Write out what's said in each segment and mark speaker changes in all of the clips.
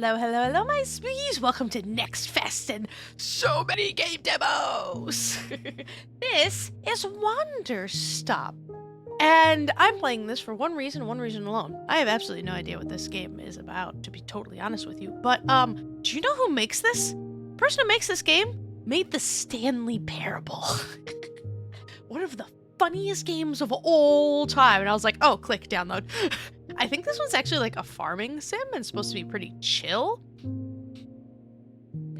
Speaker 1: Hello, my spookies. Welcome to Next Fest and so many game demos. This is Wanderstop. And I'm playing this for one reason alone. I have absolutely no idea what this game is about, to be totally honest with you. But, do you know who makes this? The person who makes this game made the Stanley Parable. One of the funniest games of all time. And I was like, oh, click, download. I think this one's actually like a farming sim and supposed to be pretty chill.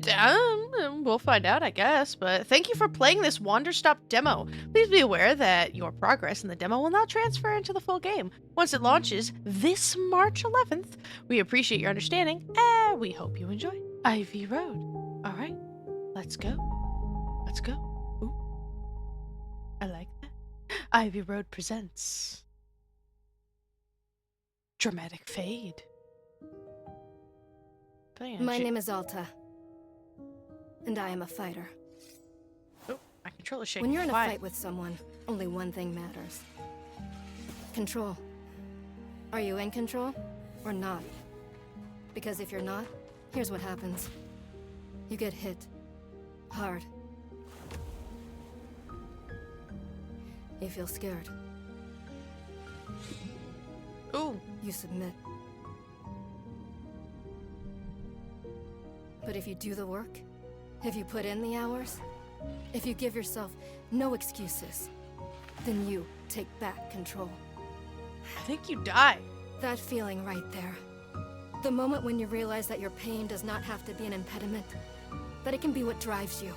Speaker 1: We'll find out, I guess. But thank you for playing this Wanderstop demo. Please be aware that your progress in the demo will not transfer into the full game once it launches this March 11th. We appreciate your understanding, and we hope you enjoy Ivy Road. All right, let's go. Let's go. Ooh, I like that. Ivy Road presents Dramatic Fade.
Speaker 2: My name is Alta, and I am a fighter.
Speaker 1: Oh, my controller's shaking.
Speaker 2: When you're in a fight with someone, only one thing matters. Control. Are you in control or not? Because if you're not, here's what happens. You get hit. Hard. You feel scared.
Speaker 1: Ooh.
Speaker 2: You submit. But if you do the work, if you put in the hours, if you give yourself no excuses, then you take back control.
Speaker 1: I think you die.
Speaker 2: That feeling right there. The moment when you realize that your pain does not have to be an impediment, that it can be what drives you.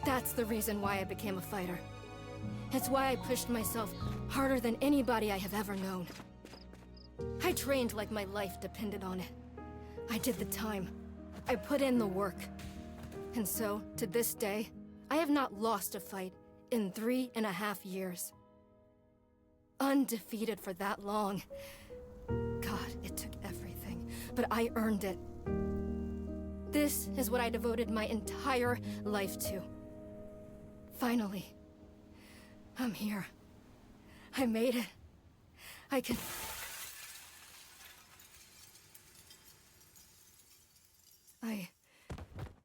Speaker 2: That's the reason why I became a fighter. It's why I pushed myself harder than anybody I have ever known. I trained like my life depended on it. I did the time. I put in the work. And so, to this day, I have not lost a fight in 3.5 years. Undefeated for that long. God, it took everything, but I earned it. This is what I devoted my entire life to. Finally, I'm here. I made it. I can...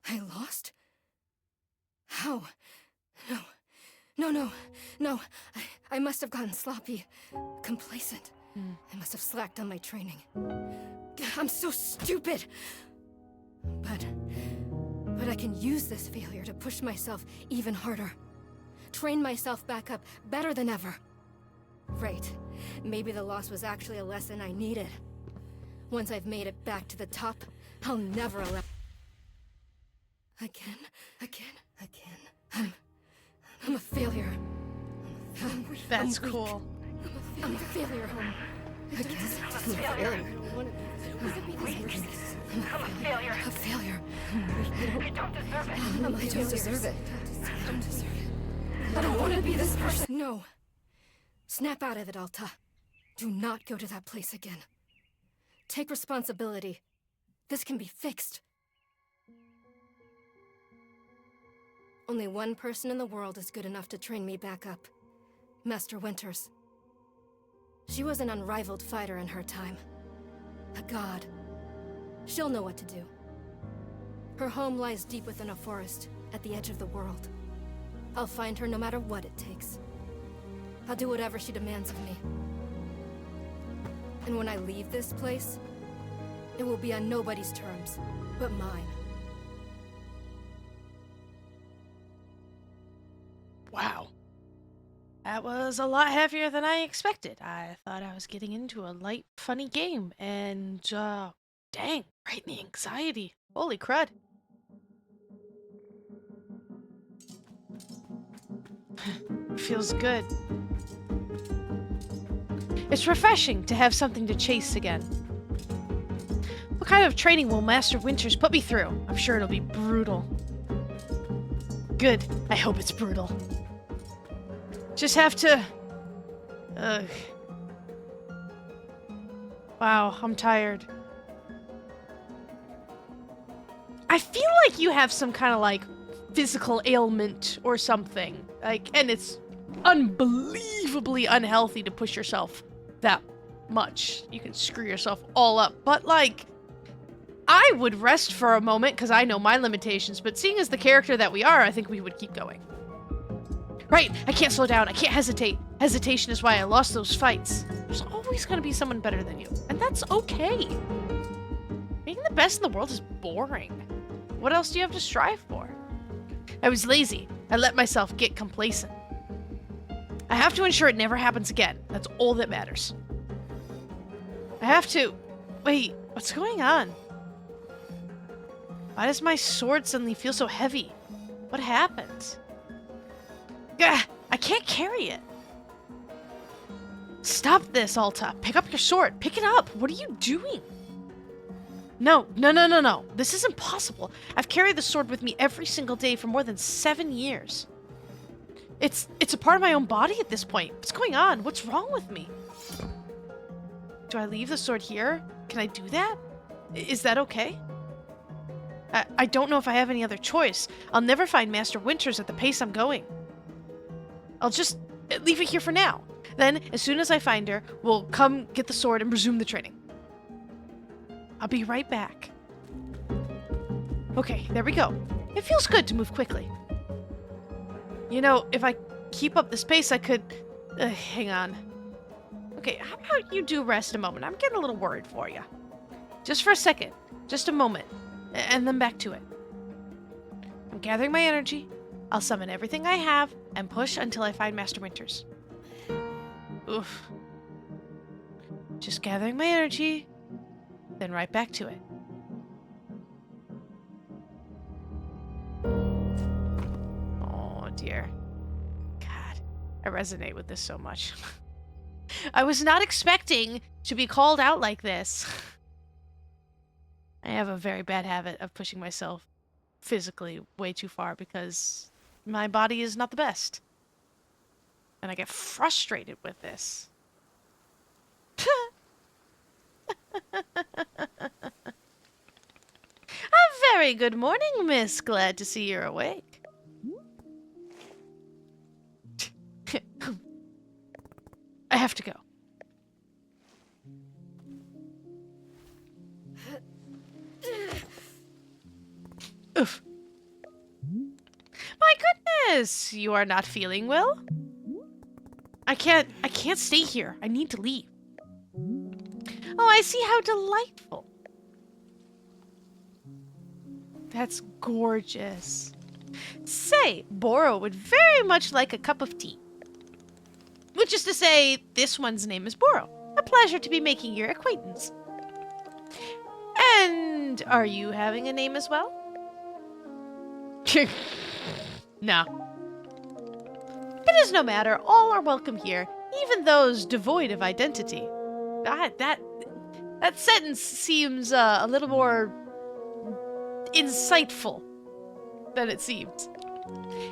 Speaker 2: I lost? How? No. I must have gotten sloppy. Complacent. I must have slacked on my training. I'm so stupid! But I can use this failure to push myself even harder. Train myself back up better than ever. Right. Maybe the loss was actually a lesson I needed. Once I've made it back to the top, I'll never allow... Again. I'm a failure.
Speaker 1: That's cool.
Speaker 2: I'm a failure. Again. I'm a failure. A failure. I don't deserve it. I don't want to be this person. No. Snap out of it, Alta. Do not go to that place again. Take responsibility. This can be fixed. Only one person in the world is good enough to train me back up. Master Winters. She was an unrivaled fighter in her time. A god. She'll know what to do. Her home lies deep within a forest, at the edge of the world. I'll find her no matter what it takes. I'll do whatever she demands of me. And when I leave this place, it will be on nobody's terms, but mine.
Speaker 1: Wow. That was a lot heavier than I expected. I thought I was getting into a light, funny game, and, dang, right in the anxiety. Holy crud. Feels good. It's refreshing to have something to chase again. What kind of training will Master Winters put me through? I'm sure it'll be brutal. Good. I hope it's brutal. Just have to... Ugh. Wow, I'm tired. I feel like you have some kind of, like, physical ailment or something. Like, and it's unbelievably unhealthy to push yourself that much. You can screw yourself all up. But, like, I I would rest for a moment because I know my limitations, but seeing as the character that we are, I think we would keep going. Right, I can't slow down, I can't hesitate. Hesitation is why I lost those fights. There's always gonna be someone better than you, and that's okay. Being the best in the world is boring. What else do you have to strive for? I was lazy. I let myself get complacent. I have to ensure it never happens again. That's all that matters. I have to... Wait, what's going on? Why does my sword suddenly feel so heavy? What happened? Gah, I can't carry it. Stop this, Alta. Pick up your sword. Pick it up. What are you doing? No. This is impossible. I've carried the sword with me every single day for more than 7 years. It's a part of my own body at this point. What's going on? What's wrong with me? Do I leave the sword here? Can I do that? Is that okay? I don't know if I have any other choice. I'll never find Master Winters at the pace I'm going. I'll just leave it here for now. Then, as soon as I find her, we'll come get the sword and resume the training. I'll be right back. Okay, there we go. It feels good to move quickly. You know, if I keep up this pace, I could... hang on. Okay, how about you do rest a moment? I'm getting a little worried for you. Just for a second. Just a moment. And then back to it. I'm gathering my energy. I'll summon everything I have and push until I find Master Winters. Oof. Just gathering my energy, then right back to it. Oh dear. God, I resonate with this so much. I was not expecting to be called out like this. I have a very bad habit of pushing myself physically way too far because my body is not the best. And I get frustrated with this. A very good morning, miss. Glad to see you're awake. I have to go. Oof. My goodness, you are not feeling well? I can't stay here. I need to leave. Oh, I see, how delightful. That's gorgeous. Say, Boro would very much like a cup of tea. Which is to say, this one's name is Boro. A pleasure to be making your acquaintance. And are you having a name as well? No. It is no matter. All are welcome here, even those devoid of identity. That sentence seems a little more insightful than it seems.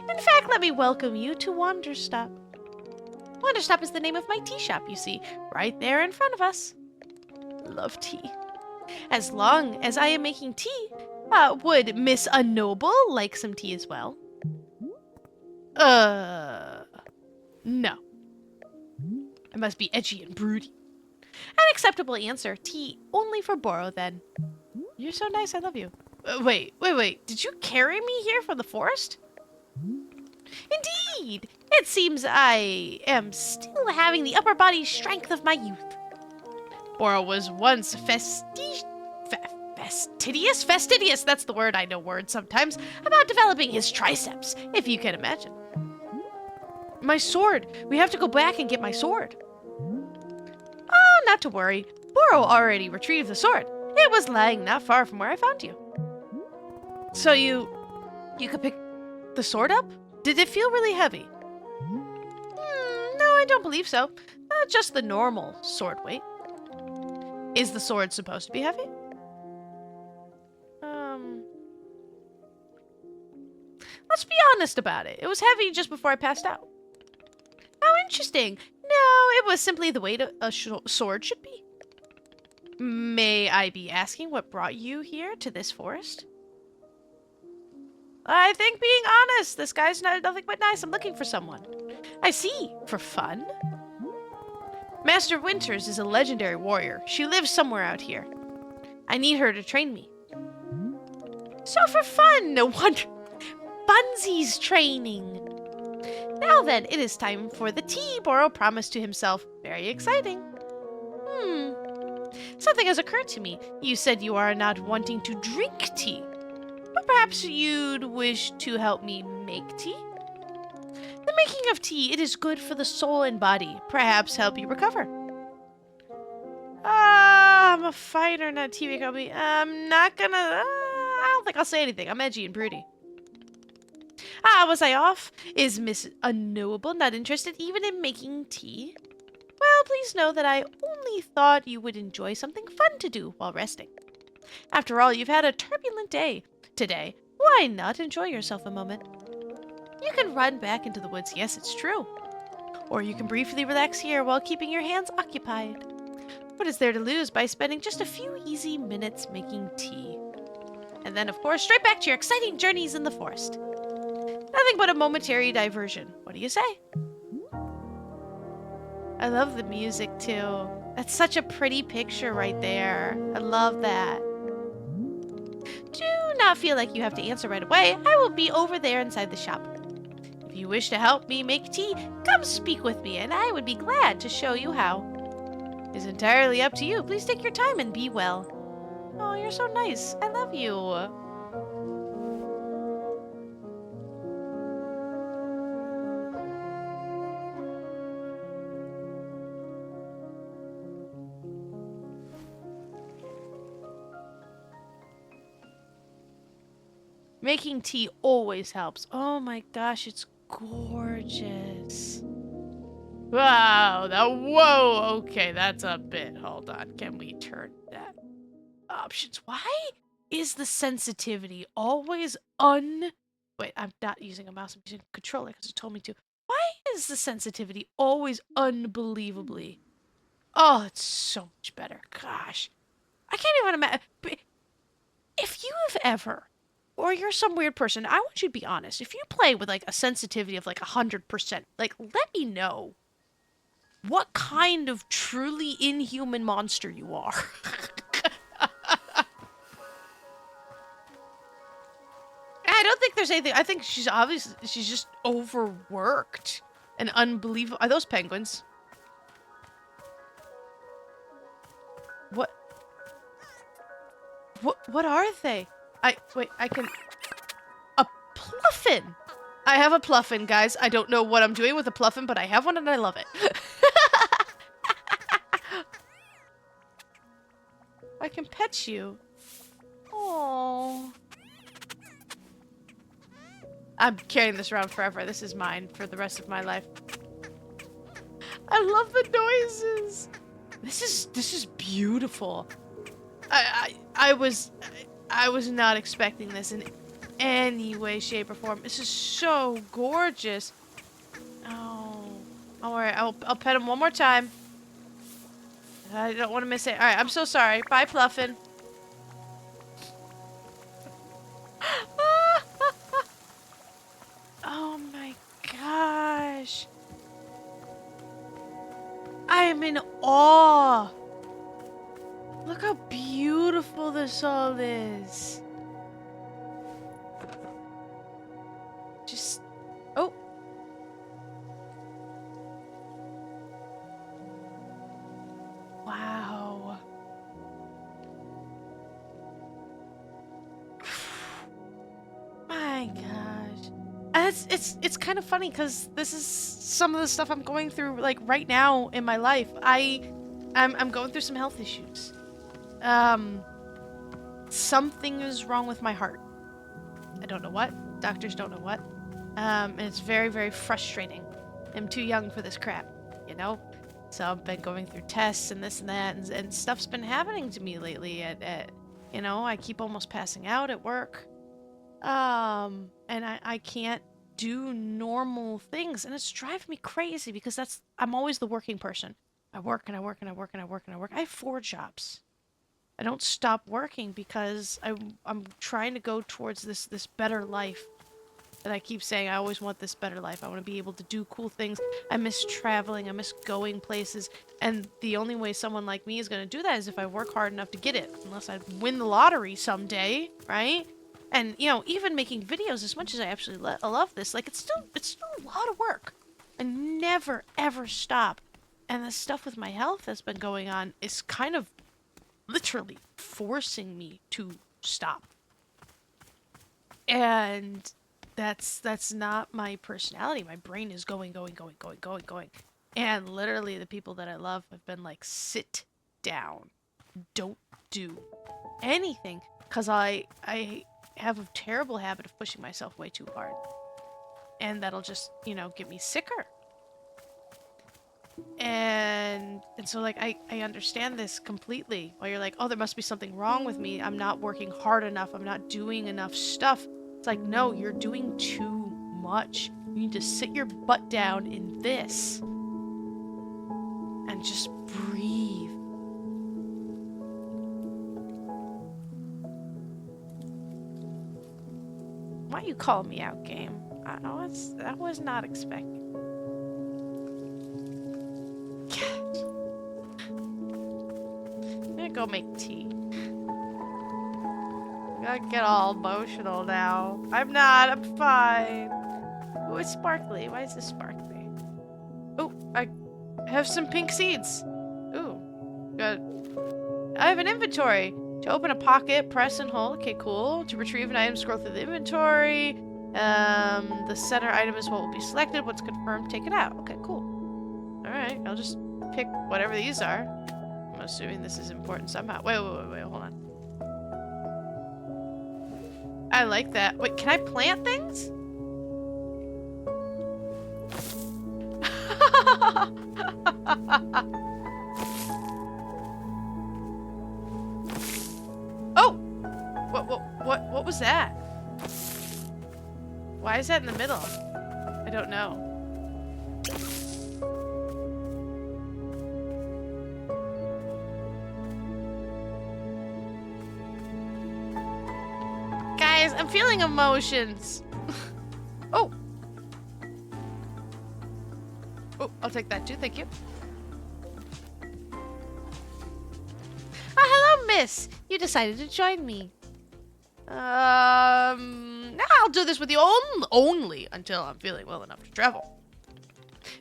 Speaker 1: In fact, let me welcome you to Wanderstop. Wanderstop is the name of my tea shop, you see, right there in front of us. Love tea. As long as I am making tea, would Miss Unknoble like some tea as well? No. I must be edgy and broody. An acceptable answer. Tea only for Boro, then. You're so nice, I love you. Wait. Did you carry me here from the forest? Indeed! It seems I am still having the upper body strength of my youth. Boro was once fastidious, that's the word, I know words sometimes, about developing his triceps, if you can imagine. My sword! We have to go back and get my sword. Oh, not to worry. Boro already retrieved the sword. It was lying not far from where I found you. So you could pick the sword up? Did it feel really heavy? No, I don't believe so. Just the normal sword weight. Is the sword supposed to be heavy? Let's be honest about it. It was heavy just before I passed out. How interesting. No, it was simply the weight a sword should be. May I be asking what brought you here to this forest? I think being honest, this guy's nothing but nice. I'm looking for someone. I see. For fun? Master Winters is a legendary warrior. She lives somewhere out here. I need her to train me. So for fun, no wonder. Funsies training. Now then, it is time for the tea, Boro promised to himself. Very exciting. Something has occurred to me. You said you are not wanting to drink tea. But perhaps you'd wish to help me make tea? The making of tea, it is good for the soul and body. Perhaps help you recover. I'm a fighter, not a tea maker. I'm not gonna... I don't think I'll say anything. I'm edgy and broody. Was I off? Is Miss Unknowable not interested even in making tea? Well, please know that I only thought you would enjoy something fun to do while resting. After all, you've had a turbulent day today. Why not enjoy yourself a moment? You can run back into the woods, yes, it's true. Or you can briefly relax here while keeping your hands occupied. What is there to lose by spending just a few easy minutes making tea? And then, of course, straight back to your exciting journeys in the forest. Nothing but a momentary diversion. What do you say? I love the music, too. That's such a pretty picture right there. I love that. Do not feel like you have to answer right away. I will be over there inside the shop. If you wish to help me make tea, come speak with me, and I would be glad to show you how. It's entirely up to you. Please take your time and be well. Oh, you're so nice. I love you. Making tea always helps. Oh my gosh, it's gorgeous. Wow, whoa, okay, that's a bit. Hold on, can we turn that? Options. Why is the sensitivity always Wait, I'm not using a mouse, I'm using a controller because it told me to. Why is the sensitivity always unbelievably? Oh, it's so much better. Gosh. I can't even imagine. If you've ever... or you're some weird person, I want you to be honest. If you play with like a sensitivity of like 100%, like let me know what kind of truly inhuman monster you are. I don't think there's anything. I think she's just overworked and unbelievable. Are those penguins? What? What are they? Wait, I can... A pluffin! I have a pluffin, guys. I don't know what I'm doing with a pluffin, but I have one and I love it. I can pet you. Oh. I'm carrying this around forever. This is mine for the rest of my life. I love the noises. This is beautiful. I was not expecting this in any way, shape, or form. This is so gorgeous. Oh, don't worry. I'll pet him one more time. I don't want to miss it. All right, I'm so sorry. Bye, Pluffin. Oh my gosh. I am in awe. Look how beautiful this all is. Just... oh. Wow. My gosh. And it's kind of funny because this is some of the stuff I'm going through like right now in my life. I'm going through some health issues. Something is wrong with my heart. I don't know what. Doctors don't know what. And it's very, very frustrating. I'm too young for this crap, you know? So I've been going through tests and this and that, and stuff's been happening to me lately you know, I keep almost passing out at work. And I can't do normal things, and it's driving me crazy because I'm always the working person. I work and I work and I work and I work and I work. I have 4 jobs. I don't stop working because I'm trying to go towards this better life. And I keep saying I always want this better life. I want to be able to do cool things. I miss traveling. I miss going places. And the only way someone like me is going to do that is if I work hard enough to get it. Unless I win the lottery someday, right? And, you know, even making videos, as much as I absolutely love this, like, it's still a lot of work. I never, ever stop. And the stuff with my health that's been going on is kind of literally forcing me to stop. And that's not my personality. My brain is going. And literally the people that I love have been like, sit down. Don't do anything. Because I have a terrible habit of pushing myself way too hard. And that'll just, you know, get me sicker. And so, like, I understand this completely. While you're like, oh, there must be something wrong with me. I'm not working hard enough. I'm not doing enough stuff. It's like, no, you're doing too much. You need to sit your butt down in this. And just breathe. Why you call me out, game? I was not expecting. I'm gonna go make tea. I gotta get all emotional now. I'm not. I'm fine. Oh, it's sparkly. Why is this sparkly? Oh, I have some pink seeds. Ooh, good. I have an inventory. To open a pocket, press and hold. Okay, cool. To retrieve an item, scroll through the inventory. The center item is what will be selected. Once confirmed, take it out. Okay, cool. Alright, I'll just pick whatever these are. I'm assuming this is important somehow. Wait, hold on. I like that. Wait, can I plant things? Oh! What was that? Why is that in the middle? I don't know. Guys, I'm feeling emotions. Oh! Oh, I'll take that too, thank you. Oh, hello, miss! You decided to join me. I'll do this with you only until I'm feeling well enough to travel.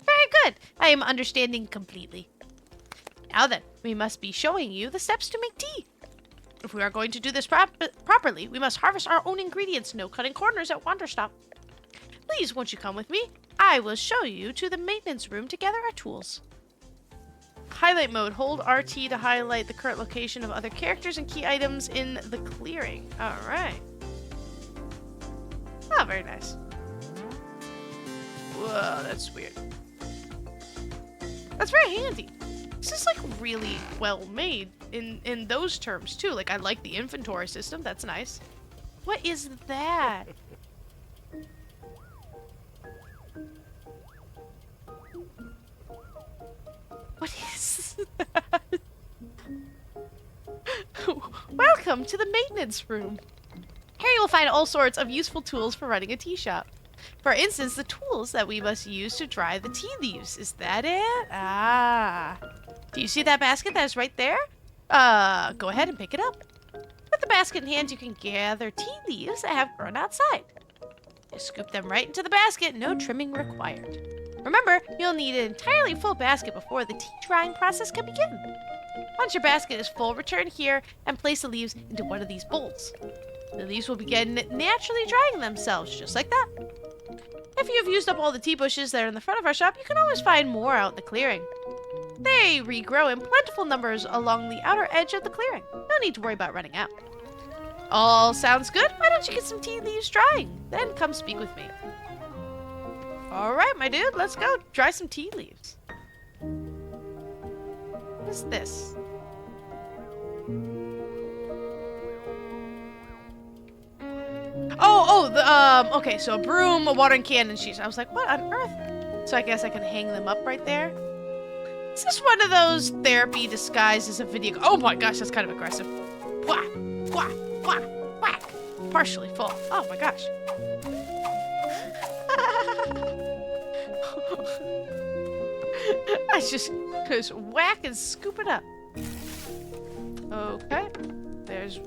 Speaker 1: Very good. I am understanding completely. Now then, we must be showing you the steps to make tea. If we are going to do this properly, we must harvest our own ingredients. No cutting corners at Wanderstop. Please, won't you come with me? I will show you to the maintenance room to gather our tools. Highlight mode. Hold RT to highlight the current location of other characters and key items in the clearing. Alright. Oh, very nice. Whoa, that's weird. That's very handy. This is, like, really well made in those terms, too. Like, I like the inventory system. That's nice. What is that? What is that? Welcome to the maintenance room. Here you will find all sorts of useful tools for running a tea shop. For instance, the tools that we must use to dry the tea leaves. Is that it? Ah. Do you see that basket that is right there? Go ahead and pick it up. With the basket in hand, you can gather tea leaves that have grown outside. Just scoop them right into the basket, no trimming required. Remember, you'll need an entirely full basket before the tea drying process can begin. Once your basket is full, return here and place the leaves into one of these bowls. The leaves will begin naturally drying themselves, just like that. If you've used up all the tea bushes that are in the front of our shop, you can always find more out in the clearing. They regrow in plentiful numbers along the outer edge of the clearing. No need to worry about running out. All sounds good? Why don't you get some tea leaves drying? Then come speak with me. Alright, my dude, let's go dry some tea leaves. What is this? Okay, so a broom, a watering can, and sheets. I was like, what on earth? So I guess I can hang them up right there. Is this one of those therapy disguised as a video? Oh my gosh, that's kind of aggressive. Whack, whack, whack, whack. Partially full. Oh my gosh. I just whack and scoop it up. Okay. There's...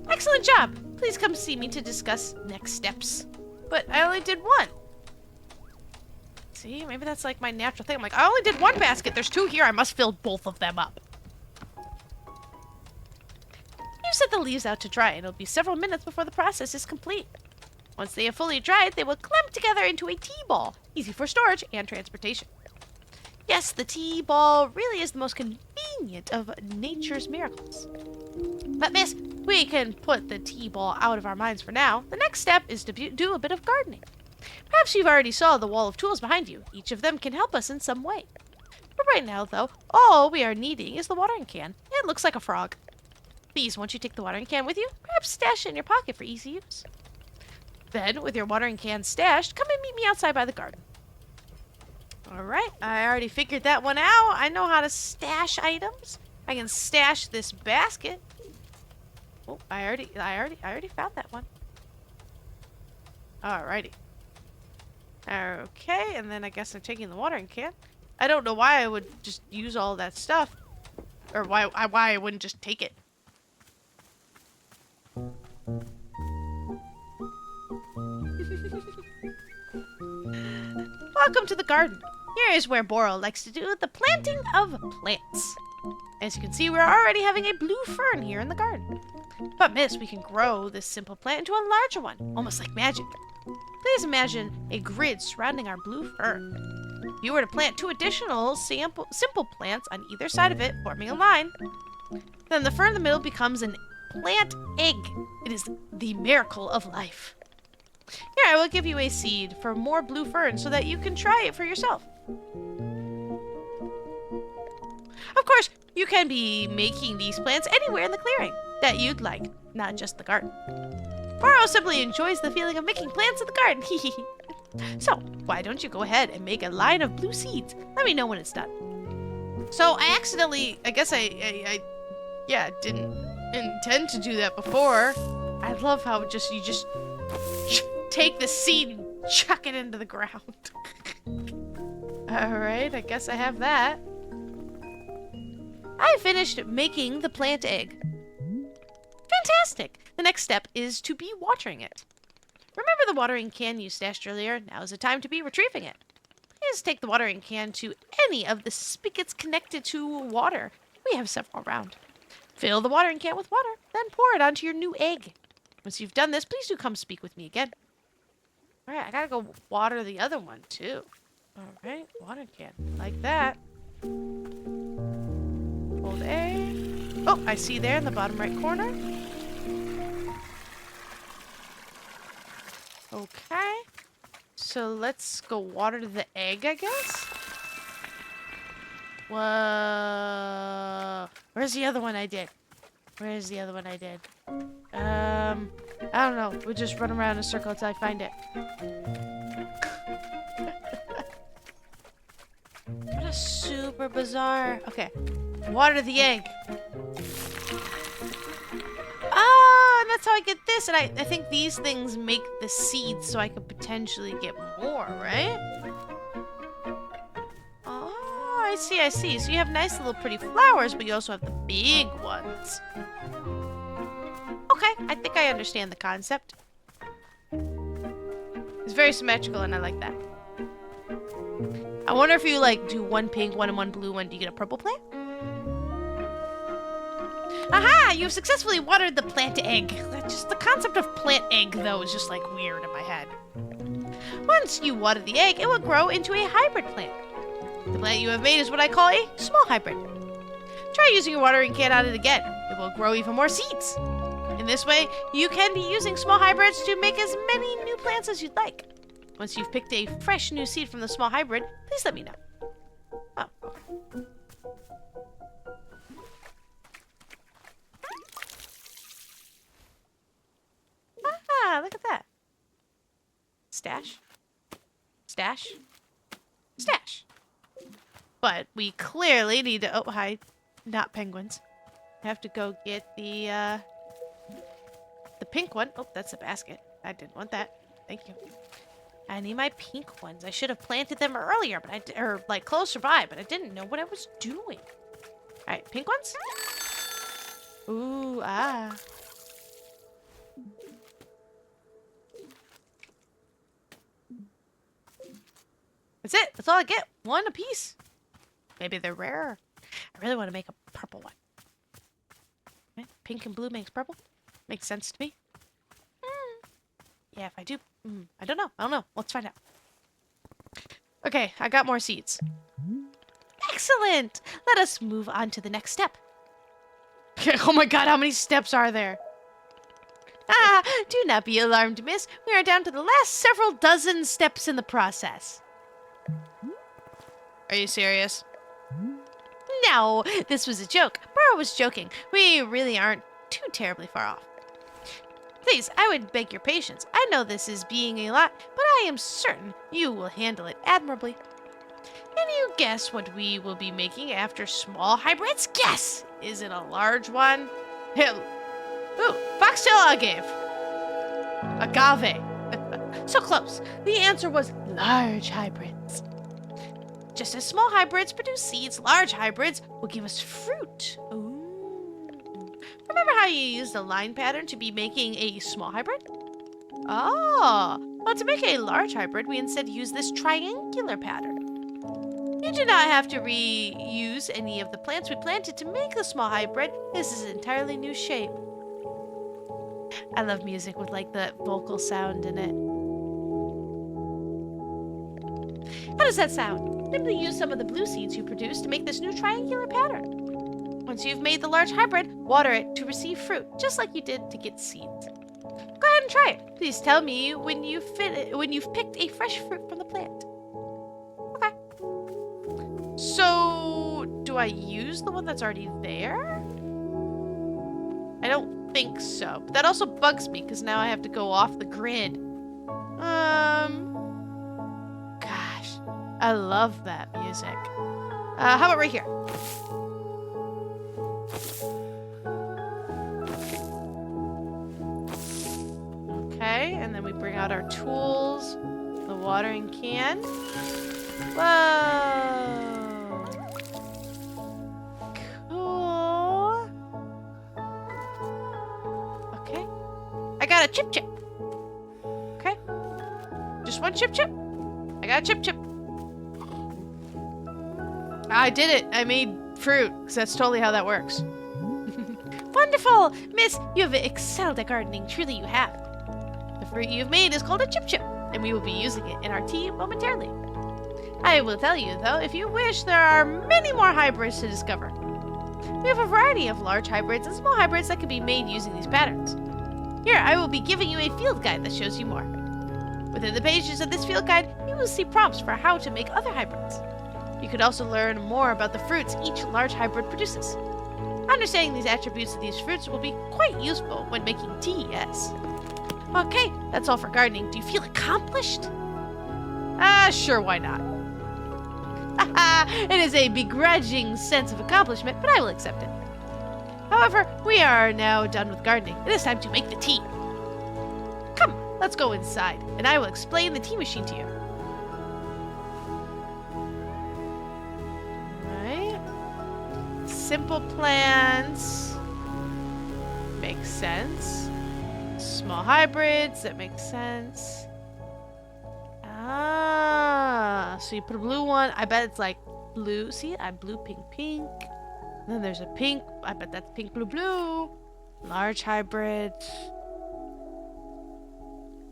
Speaker 1: Excellent job! Please come see me to discuss next steps. But I only did one. See, maybe that's like my natural thing. I'm like, I only did one basket. There's 2 here. I must fill both of them up. You set the leaves out to dry, and it'll be several minutes before the process is complete. Once they have fully dried, they will clump together into a tea ball, easy for storage and transportation. Yes, the tea ball really is the most convenient of nature's miracles. But miss, we can put the tea ball out of our minds for now. The next step is to do a bit of gardening. Perhaps you've already saw the wall of tools behind you. Each of them can help us in some way. But right now, though, all we are needing is the watering can. It looks like a frog. Please, won't you take the watering can with you? Perhaps stash it in your pocket for easy use. Then, with your watering can stashed, come and meet me outside by the garden. Alright, I already figured that one out. I know how to stash items. I can stash this basket. Oh, I already found that one. Alrighty. Okay, and then I guess I'm taking the watering can. I don't know why I would just use all that stuff. Or why I wouldn't just take it. Welcome to the garden. Here is where Boral likes to do the planting of plants. As you can see, we're already having a blue fern here in the garden. But miss, we can grow this simple plant into a larger one, almost like magic. Please imagine a grid surrounding our blue fern. If you were to plant 2 additional simple plants on either side of it, forming a line, then the fern in the middle becomes an plant egg. It is the miracle of life. Here, I will give you a seed for more blue fern so that you can try it for yourself. Of course, you can be making these plants anywhere in the clearing that you'd like, not just the garden. Boral simply enjoys the feeling of making plants in the garden. So, why don't you go ahead and make a line of blue seeds? Let me know when it's done. So, I accidentally, I guess I didn't intend to do that before. I love how you just take the seed and chuck it into the ground. Alright, I guess I have that. I finished making the plant egg. Fantastic! The next step is to be watering it. Remember the watering can you stashed earlier? Now is the time to be retrieving it. Please take the watering can to any of the spigots connected to water. We have several around. Fill the watering can with water, then pour it onto your new egg. Once you've done this, please do come speak with me again. Alright, I gotta go water the other one too. Alright, water can. Like that. Hold A. Oh, I see there in the bottom right corner. Okay. So let's go water the egg, I guess? Whoa. Where's the other one I did? Where's the other one I did? I don't know. We'll just run around in a circle until I find it. What a super bizarre... Okay. Water the egg. Oh, and that's how I get this. And I think these things make the seeds so I could potentially get more, right? Oh, I see. So you have nice little pretty flowers, but you also have the big ones. Okay, I think I understand the concept. It's very symmetrical, and I like that. I wonder if you, like, do one pink one and one blue one, do you get a purple plant? Aha! You've successfully watered the plant egg. Just the concept of plant egg, though, is just, like, weird in my head. Once you water the egg, it will grow into a hybrid plant. The plant you have made is what I call a small hybrid. Try using your watering can on it again. It will grow even more seeds. In this way, you can be using small hybrids to make as many new plants as you'd like. Once you've picked a fresh new seed from the small hybrid, please let me know. Oh. Ah, look at that. Stash. Stash. Stash. But we clearly need to... Oh, hi. Not penguins. I have to go get the pink one. Oh, that's a basket. I didn't want that. Thank you. I need my pink ones. I should have planted them earlier, but or like closer by, but I didn't know what I was doing. All right, pink ones. Ooh, ah. That's it. That's all I get. One apiece. Maybe they're rare. I really want to make a purple one. Okay. Pink and blue makes purple. Makes sense to me. Yeah, if I do. I don't know. Let's find out. Okay, I got more seeds. Excellent! Let us move on to the next step. Oh my god, how many steps are there? Ah, do not be alarmed, miss. We are down to the last several dozen steps in the process. Are you serious? No, this was a joke. Burrow was joking. We really aren't too terribly far off. Please, I would beg your patience. I know this is being a lot, but I am certain you will handle it admirably. Can you guess what we will be making after small hybrids? Guess! Is it a large one? Ooh, foxtail agave. Agave. So close. The answer was large hybrids. Just as small hybrids produce seeds, large hybrids will give us fruit. Ooh. Remember how you used a line pattern to be making a small hybrid? Oh, well, to make a large hybrid, we instead use this triangular pattern. You do not have to reuse any of the plants we planted to make the small hybrid. This is an entirely new shape. I love music with like the vocal sound in it. How does that sound? Simply use some of the blue seeds you produced to make this new triangular pattern. Once you've made the large hybrid, water it to receive fruit, just like you did to get seeds. Go ahead and try it. Please tell me when you've picked a fresh fruit from the plant. Okay. So, do I use the one that's already there? I don't think so. But that also bugs me because now I have to go off the grid. Gosh, I love that music. How about right here? Okay, and then we bring out our tools, the watering can. Whoa! Cool. Okay. I got a chip chip. Okay. Just one chip chip. I got a chip chip. I did it. I made fruit, because that's totally how that works. Wonderful! Miss, you have excelled at gardening. Truly you have. The fruit you've made is called a chip chip, and we will be using it in our tea momentarily. I will tell you, though, if you wish, there are many more hybrids to discover. We have a variety of large hybrids and small hybrids that can be made using these patterns. Here, I will be giving you a field guide that shows you more. Within the pages of this field guide, you will see prompts for how to make other hybrids. You could also learn more about the fruits each large hybrid produces. Understanding these attributes of these fruits will be quite useful when making tea, yes. Okay, that's all for gardening. Do you feel accomplished? Sure, why not? It is a begrudging sense of accomplishment, but I will accept it. However, we are now done with gardening. It is time to make the tea. Come, let's go inside, and I will explain the tea machine to you. Alright. Simple plants. Makes sense. Small hybrids, that makes sense. Ah, so you put a blue one. I bet it's like blue. See, I blue, pink, pink. And then there's a pink. I bet that's pink, blue, blue. Large hybrids.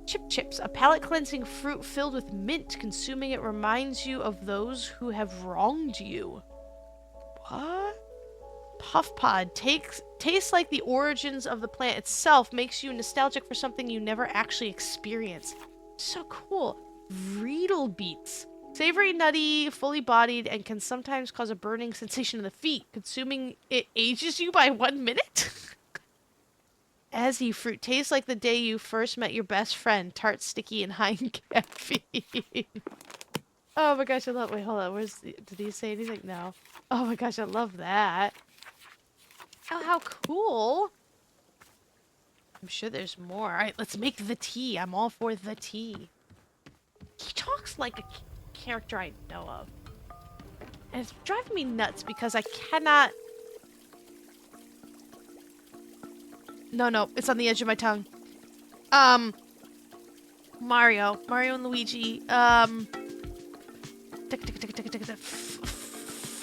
Speaker 1: Chip chips, a palate cleansing fruit filled with mint. Consuming it reminds you of those who have wronged you. What? Puff pod tastes like the origins of the plant itself, makes you nostalgic for something you never actually experienced. So cool. Vreedle beets. Savory, nutty, fully bodied, and can sometimes cause a burning sensation in the feet. Consuming it ages you by 1 minute? Azzy fruit tastes like the day you first met your best friend. Tart, sticky, and high in caffeine. Oh my gosh, I love. Wait, hold on. Did he say anything? No. Oh my gosh, I love that. Oh, how cool. I'm sure there's more. All right, let's make the tea. I'm all for the tea. He talks like a character I know of. And it's driving me nuts because I cannot... No, it's on the edge of my tongue. Mario and Luigi.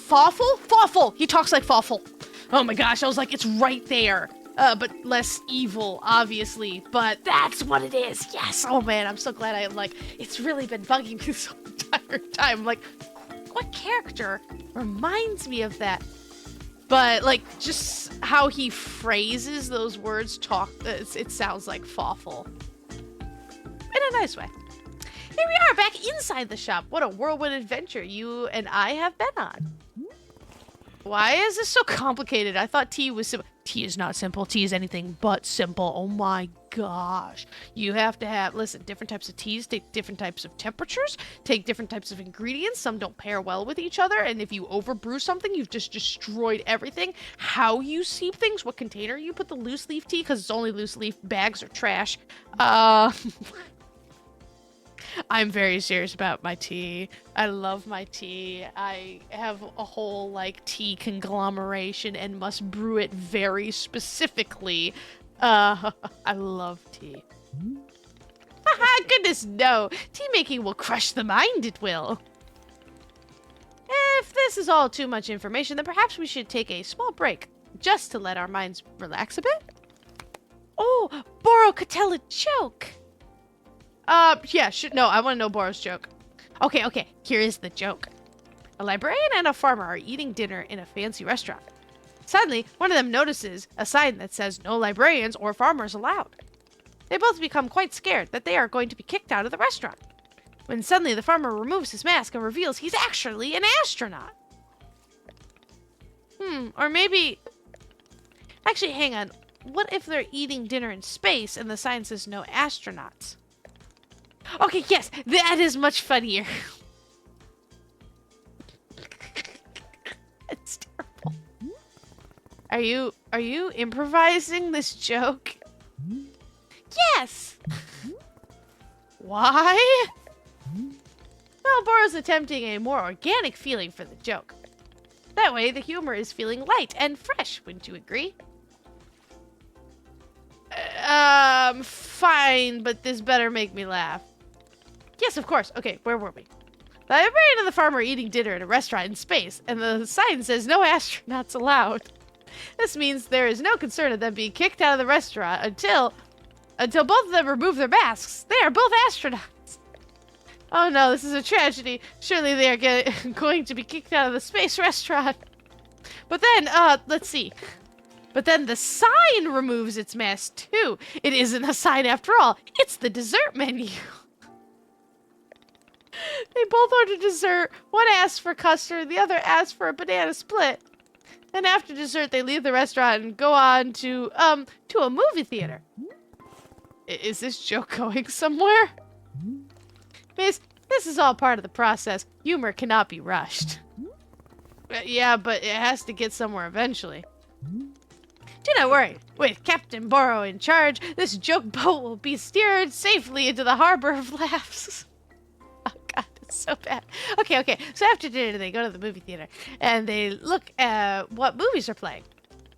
Speaker 1: Fawful? Fawful! He talks like Fawful. Oh my gosh, I was like, it's right there. But less evil, obviously. But that's what it is. Yes. Oh man, I'm so glad it's really been bugging me this whole entire time. Like, what character reminds me of that? But like, just how he phrases those words, it sounds like Fawful. In a nice way. Here we are, back inside the shop. What a whirlwind adventure you and I have been on. Why is this so complicated? I thought tea was simple. Tea is not simple. Tea is anything but simple. Oh my gosh. You have to have, listen, different types of teas take different types of temperatures, take different types of ingredients. Some don't pair well with each other. And if you overbrew something, you've just destroyed everything. How you steep things, what container you put the loose leaf tea, because it's only loose leaf. Bags are trash. I'm very serious about my tea. I love my tea. I have a whole, like, tea conglomeration and must brew it very specifically. I love tea. Haha, goodness no. Tea making will crush the mind, it will. If this is all too much information, then perhaps we should take a small break, just to let our minds relax a bit. Oh, Boro could tell a joke. Yeah, no, I want to know Boro's joke. Okay, here is the joke. A librarian and a farmer are eating dinner in a fancy restaurant. Suddenly, one of them notices a sign that says no librarians or farmers allowed. They both become quite scared that they are going to be kicked out of the restaurant. When suddenly the farmer removes his mask and reveals he's actually an astronaut. Or maybe... Actually, hang on. What if they're eating dinner in space and the sign says no astronauts? Okay, yes, that is much funnier. It's terrible. Are you improvising this joke? Yes. Why? Well, Boro's attempting a more organic feeling for the joke. That way, the humor is feeling light and fresh, wouldn't you agree? Fine, but this better make me laugh. Yes, of course. Okay, where were we? The librarian and the farmer are eating dinner at a restaurant in space, and the sign says no astronauts allowed. This means there is no concern of them being kicked out of the restaurant until both of them remove their masks. They are both astronauts. Oh no, this is a tragedy. Surely they are going to be kicked out of the space restaurant. But then, let's see. But then the sign removes its mask too. It isn't a sign after all. It's the dessert menu. They both ordered dessert. One asked for custard, the other asked for a banana split. Then after dessert, they leave the restaurant and go on to a movie theater. Is this joke going somewhere? Miss, this is all part of the process. Humor cannot be rushed. Yeah, but it has to get somewhere eventually. Do not worry. With Captain Boro in charge, this joke boat will be steered safely into the harbor of laughs. Oh god, it's so bad. Okay. So after dinner, they go to the movie theater, and they look at what movies are playing.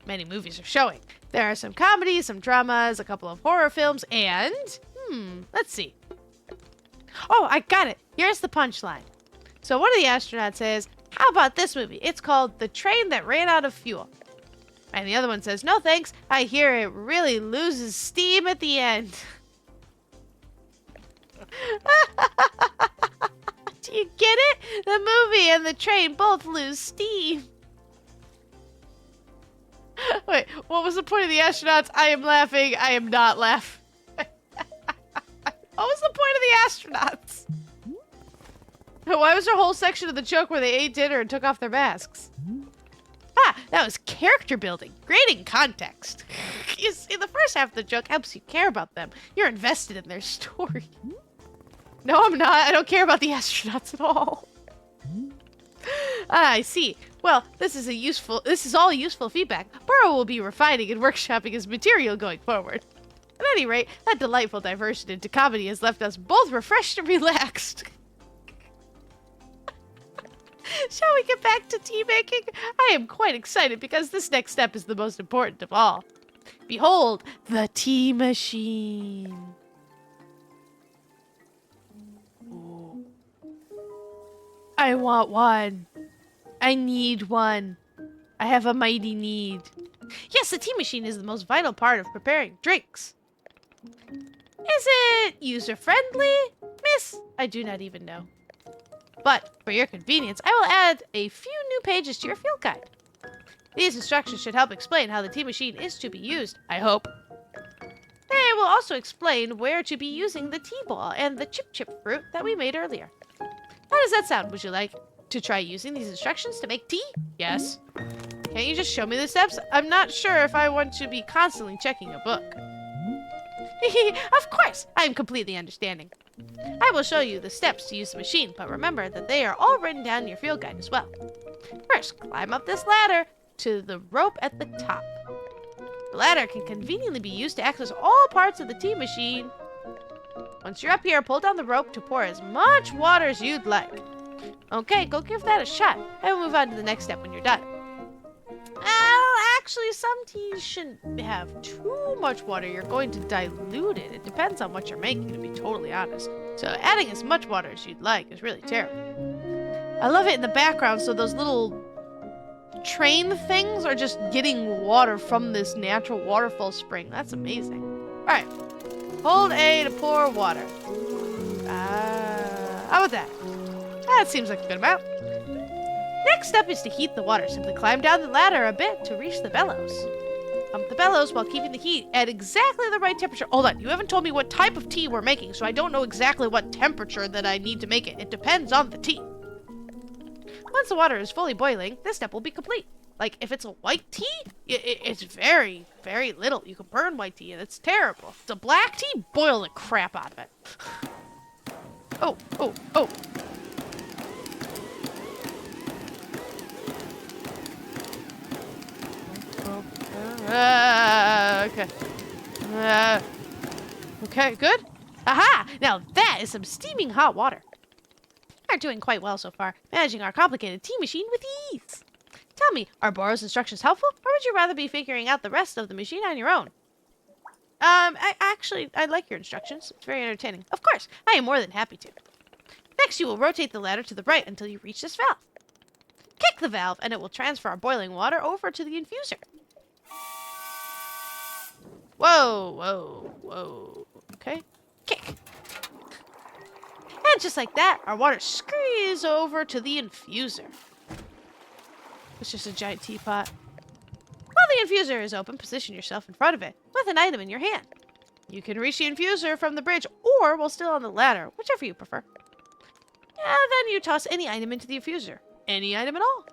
Speaker 1: Many movies are showing. There are some comedies, some dramas, a couple of horror films, and... let's see. Oh, I got it. Here's the punchline. So one of the astronauts says, how about this movie? It's called The Train That Ran Out of Fuel. And the other one says, no thanks, I hear it really loses steam at the end. Do you get it? The movie and the train both lose steam. Wait, what was the point of the astronauts? I am laughing, I am not laughing. What was the point of the astronauts? Why was there a whole section of the joke where they ate dinner and took off their masks? Ah, that was character building. Creating context. You see, the first half of the joke helps you care about them. You're invested in their story. No, I'm not. I don't care about the astronauts at all. Ah, I see. Well, this is all useful feedback. Boro will be refining and workshopping his material going forward. At any rate, that delightful diversion into comedy has left us both refreshed and relaxed. Shall we get back to tea making? I am quite excited because this next step is the most important of all. Behold, the tea machine. Ooh. I want one. I need one. I have a mighty need. Yes, the tea machine is the most vital part of preparing drinks. Is it user-friendly? Miss, I do not even know. But for your convenience, I will add a few new pages to your field guide. These instructions should help explain how the tea machine is to be used, I hope. They will also explain where to be using the tea ball and the chip fruit that we made earlier. How does that sound? Would you like to try using these instructions to make tea? Yes. Can't you just show me the steps? I'm not sure if I want to be constantly checking a book. Of course, I am completely understanding. I will show you the steps to use the machine, but remember that they are all written down in your field guide as well. First, climb up this ladder to the rope at the top. The ladder can conveniently be used to access all parts of the tea machine. Once you're up here, pull down the rope to pour as much water as you'd like. Okay, go give that a shot. I will move on to the next step when you're done. Well, actually, some teas shouldn't have too much water. You're going to dilute it. It depends on what you're making, to be totally honest. So adding as much water as you'd like is really terrible. I love it in the background, so those little train things are just getting water from this natural waterfall spring. That's amazing. All right. Hold A to pour water. How about that? That seems like a good amount. Next step is to heat the water. Simply climb down the ladder a bit to reach the bellows. Pump the bellows while keeping the heat at exactly the right temperature. Hold on, you haven't told me what type of tea we're making, so I don't know exactly what temperature that I need to make it. It depends on the tea. Once the water is fully boiling, this step will be complete. Like, if it's a white tea, it's very, very little. You can burn white tea, and it's terrible. If it's a black tea, boil the crap out of it. Oh. Okay. Okay, good. Aha! Now that is some steaming hot water. We are doing quite well so far, managing our complicated tea machine with ease. Tell me, are Boro's instructions helpful, or would you rather be figuring out the rest of the machine on your own? I like your instructions. It's very entertaining. Of course, I am more than happy to. Next, you will rotate the ladder to the right until you reach this valve. Kick the valve, and it will transfer our boiling water over to the infuser. Whoa. Okay. Kick. And just like that, our water screes over to the infuser. It's just a giant teapot. While the infuser is open, position yourself in front of it with an item in your hand. You can reach the infuser from the bridge or while still on the ladder, whichever you prefer. Then you toss any item into the infuser. Any item at all.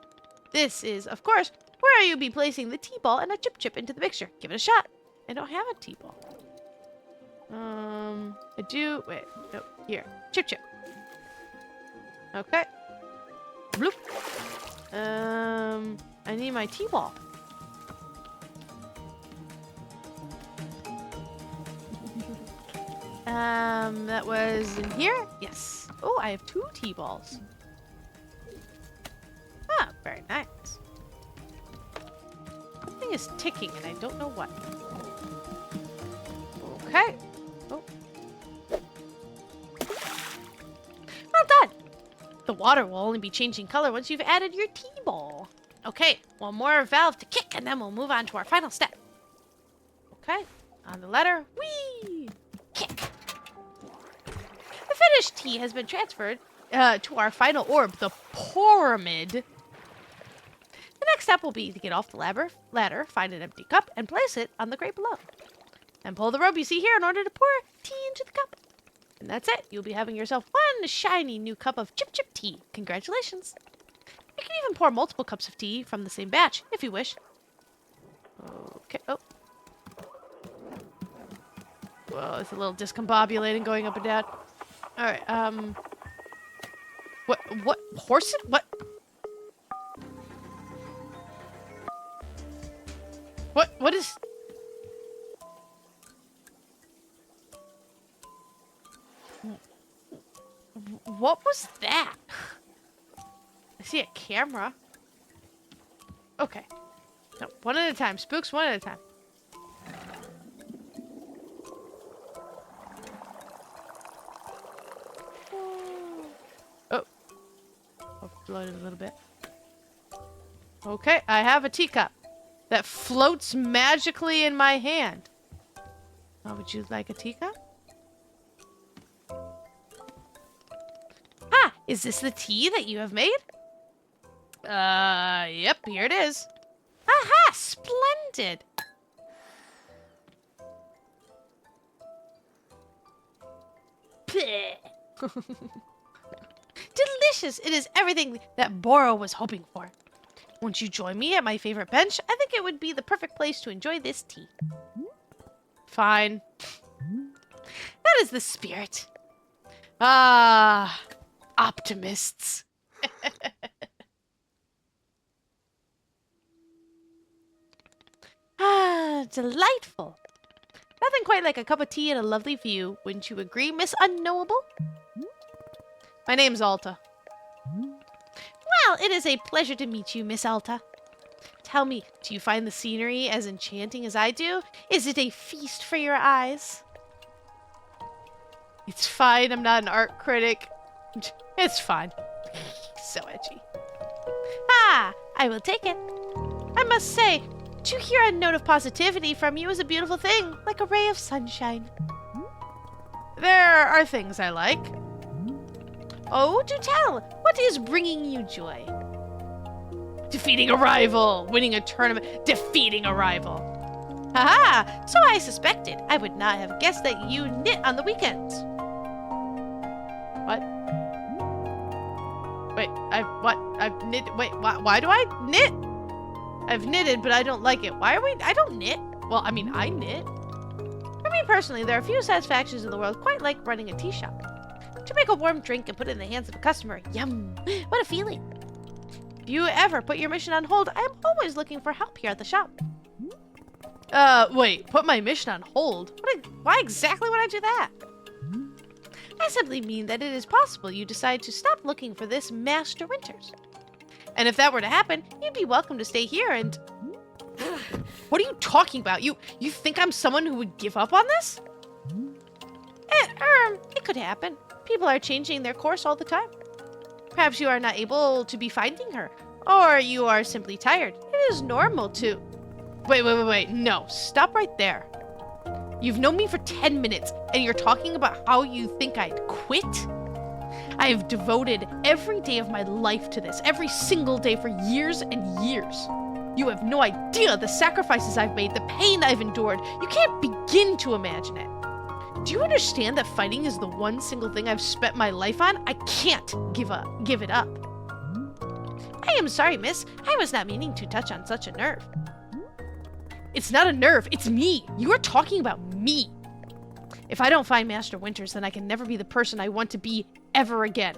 Speaker 1: This is, of course, where you'll be placing the tea ball and a chip into the mixture. Give it a shot. I don't have a tea ball. I do. Wait. No. Here. Chip. Okay. Bloop. I need my tea ball. That was in here? Yes. Oh, I have 2 tea balls. Ah, very nice. Something is ticking and I don't know what. Okay. Oh. Well done. The water will only be changing color once you've added your tea ball. Okay, one more valve to kick and then we'll move on to our final step. Okay, on the ladder, whee! Kick. The finished tea has been transferred to our final orb, the pyramid. The next step will be to get off the ladder, find an empty cup, and place it on the grate below. And pull the rope you see here in order to pour tea into the cup. And that's it. You'll be having yourself one shiny new cup of chip tea. Congratulations. You can even pour multiple cups of tea from the same batch, if you wish. Okay. Oh. Well, it's a little discombobulating going up and down. Alright, What? Horse it? What? What is... What was that? I see a camera. Okay. No, one at a time. Spooks, one at a time. Oh. floated a little bit. Okay, I have a teacup that floats magically in my hand. Oh, would you like a teacup? Ah, is this the tea that you have made? Yep, here it is. Aha, splendid. Delicious. It is everything that Boro was hoping for. Won't you join me at my favorite bench? I think it would be the perfect place to enjoy this tea. Fine. That is the spirit. Ah, optimists. Ah, delightful. Nothing quite like a cup of tea and a lovely view. Wouldn't you agree, Miss Unknowable? My name's Alta. Well, it is a pleasure to meet you, Miss Alta. Tell me, do you find the scenery as enchanting as I do? Is it a feast for your eyes? It's fine, I'm not an art critic. It's fine. So edgy. Ah, I will take it. I must say, to hear a note of positivity from you is a beautiful thing, like a ray of sunshine. There are things I like. Oh, do tell, what is bringing you joy? Defeating a rival, winning a tournament, defeating a rival. Haha, so I suspected. I would not have guessed that you knit on the weekends. What? Wait, I've knit, wait, why do I knit? I've knitted, but I don't like it. Why are we, I don't knit. Well, I mean, I knit. For me personally, there are few satisfactions in the world quite like running a tea shop. To make a warm drink and put it in the hands of a customer, yum, what a feeling. If you ever put your mission on hold, I am always looking for help here at the shop. Wait, put my mission on hold? Why exactly would I do that? I simply mean that it is possible you decide to stop looking for this Master Winters. And if that were to happen, you'd be welcome to stay here and... What are you talking about? You think I'm someone who would give up on this? It could happen. People are changing their course all the time. Perhaps you are not able to be finding her, or you are simply tired. It is normal to... Wait, no, stop right there. You've known me for 10 minutes, and you're talking about how you think I'd quit? I have devoted every day of my life to this, every single day for years and years. You have no idea the sacrifices I've made, the pain I've endured. You can't begin to imagine it. Do you understand that fighting is the one single thing I've spent my life on? I can't give it up. I am sorry, miss. I was not meaning to touch on such a nerve. It's not a nerve, it's me. You are talking about me. If I don't find Master Winters, then I can never be the person I want to be ever again.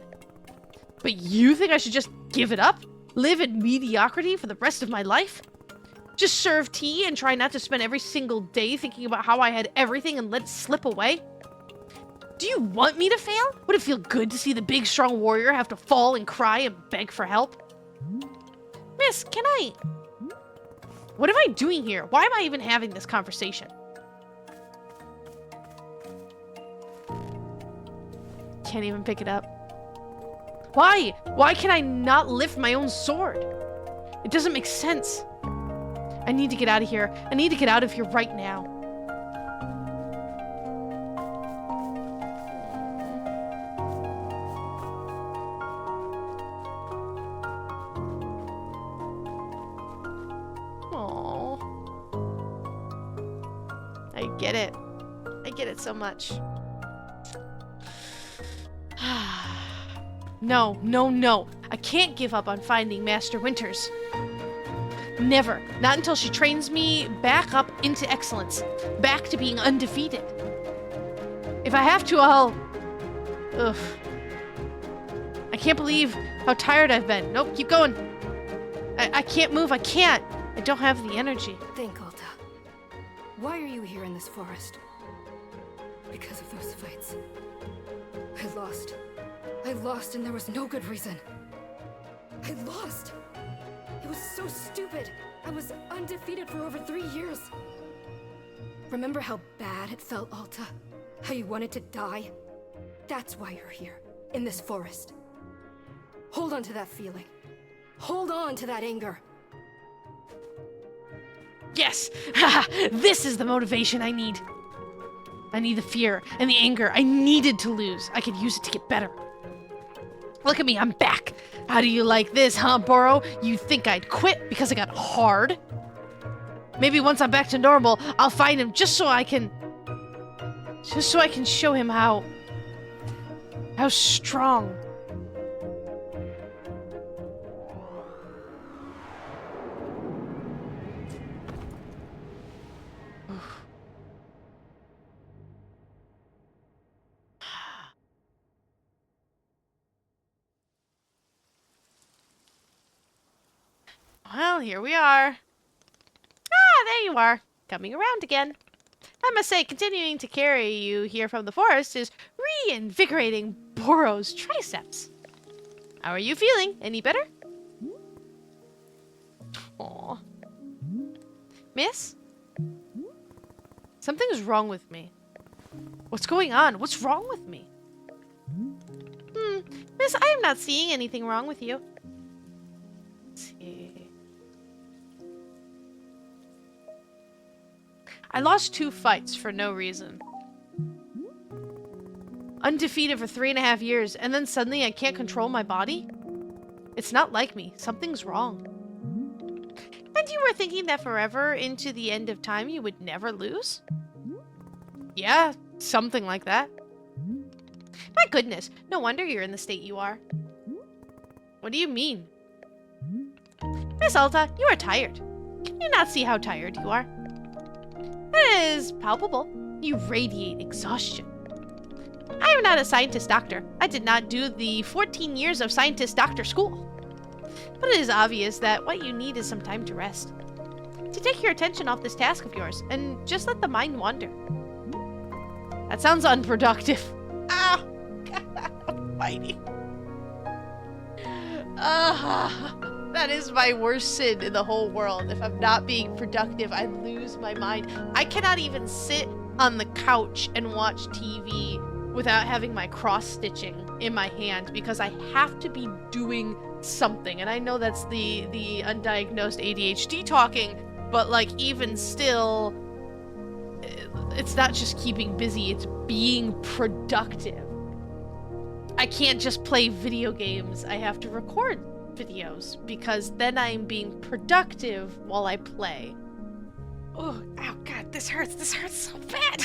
Speaker 1: But you think I should just give it up? Live in mediocrity for the rest of my life? Just serve tea and try not to spend every single day thinking about how I had everything and let it slip away? Do you want me to fail? Would it feel good to see the big, strong warrior have to fall and cry and beg for help? Miss, can I... What am I doing here? Why am I even having this conversation? Can't even pick it up. Why? Why can I not lift my own sword? It doesn't make sense. I need to get out of here. I need to get out of here right now. Aww. I get it. I get it so much. No. I can't give up on finding Master Winters. Never. Not until she trains me back up into excellence. Back to being undefeated. If I have to, I'll... Ugh. I can't believe how tired I've been. Nope, keep going. I can't move. I can't. I don't have the energy.
Speaker 2: Think, Alta. Why are you here in this forest? Because of those fights. I lost and there was no good reason. I lost. It was so stupid. I was undefeated for over 3 years. Remember how bad it felt, Alta? How you wanted to die? That's why you're here, in this forest. Hold on to that feeling. Hold on to that anger.
Speaker 1: Yes! This is the motivation I need. I need the fear and the anger I needed to lose. I could use it to get better. Look at me, I'm back. How do you like this, huh, Boro? You think I'd quit because I got hard? Maybe once I'm back to normal, I'll find him just so I can show him how strong. Well, here we are. Ah, there you are, coming around again. I must say, continuing to carry you here from the forest is reinvigorating Boro's triceps. How are you feeling? Any better? Aw. Miss? Something's wrong with me. What's going on? What's wrong with me? Miss, I am not seeing anything wrong with you. Let's see. I lost 2 fights for no reason. Undefeated for 3.5 years, and then suddenly I can't control my body? It's not like me. Something's wrong. And you were thinking that forever into the end of time you would never lose? Yeah, something like that. My goodness, no wonder you're in the state you are. What do you mean? Miss Alta, you are tired. Can you not see how tired you are? It is palpable. You radiate exhaustion. I am not a scientist doctor. I did not do the 14 years of scientist doctor school. But it is obvious that what you need is some time to rest. To take your attention off this task of yours and just let the mind wander. That sounds unproductive. Ah! Fighting. That is my worst sin in the whole world. If I'm not being productive, I lose my mind. I cannot even sit on the couch and watch TV without having my cross-stitching in my hand because I have to be doing something. And I know that's the undiagnosed ADHD talking, but like even still, it's not just keeping busy, it's being productive. I can't just play video games. I have to record videos because then I'm being productive while I play. Oh, God, this hurts so bad.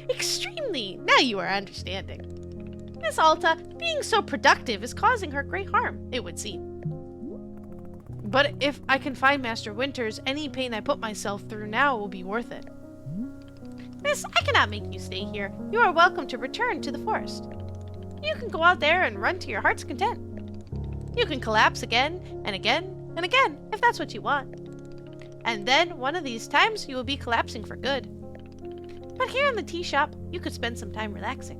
Speaker 1: Extremely. Now you are understanding. Miss Alta, being so productive is causing her great harm, it would seem. But if I can find Master Winters, any pain I put myself through now will be worth it. Miss, I cannot make you stay here. You are welcome to return to the forest. You can go out there and run to your heart's content. You can collapse again and again and again if that's what you want. And then one of these times you will be collapsing for good. But here in the tea shop, you could spend some time relaxing.